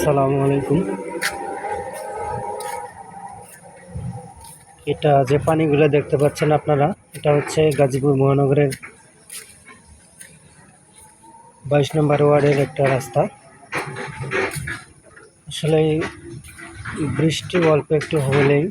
আসসালামু আলাইকুম। এটা যে পানিগুলো দেখতে পাচ্ছেন আপনারা, এটা হচ্ছে গাজীপুর মহানগরের 22 নম্বর ওয়ার্ডের একটা রাস্তা। আসলে বৃষ্টি অল্প একটু হলেই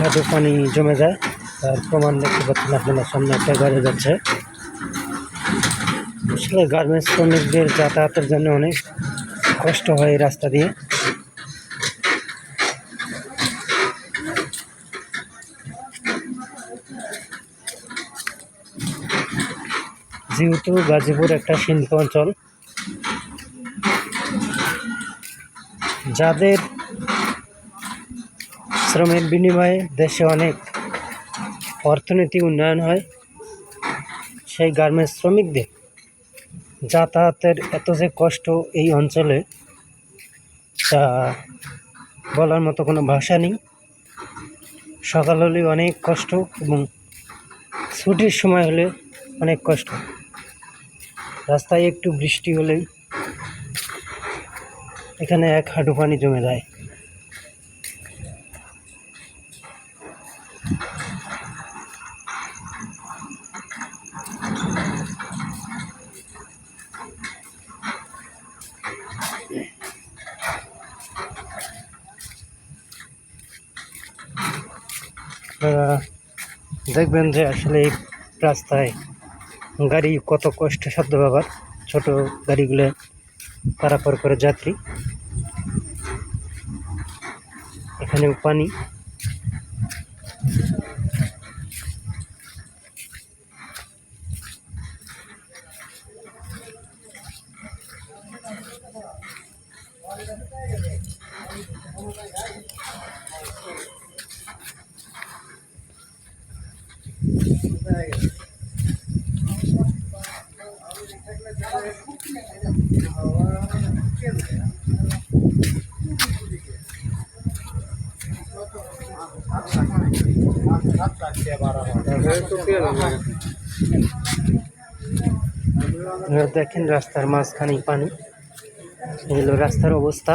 হাঁটু পানি জমে যায়। তার প্রমাণ দেখতে পাচ্ছেন আপনারা, সামনে একটা গাড়ি যাচ্ছে। আসলে গার্মেন্টস শ্রমিকদের যাতায়াতের জন্য অনেক কষ্ট হয় এই রাস্তা দিয়ে। যেহেতু গাজীপুর একটা শিল্প অঞ্চল, যাদের শ্রমের বিনিময়ে দেশে অনেক অর্থনৈতিক উন্নয়ন হয়, সেই গার্মেন্টস শ্রমিকদের যাতায়াতের এত যে কষ্ট এই অঞ্চলে, তা বলার মতো কোনো ভাষা নেই। সকাল হলে অনেক কষ্ট এবং ছুটির সময় হলে অনেক কষ্ট। রাস্তায় একটু বৃষ্টি হলেই এখানে এক হাঁটু পানি জমে যায়। দেখবেন যে আসলে এই রাস্তায় গাড়ি কত কষ্টসাধ্য ব্যাপার। ছোট গাড়িগুলো পারাপার করে যাত্রী, এখানেও পানি। দেখেন রাস্তার মাঝখানে পানি, এই হলো রাস্তার অবস্থা।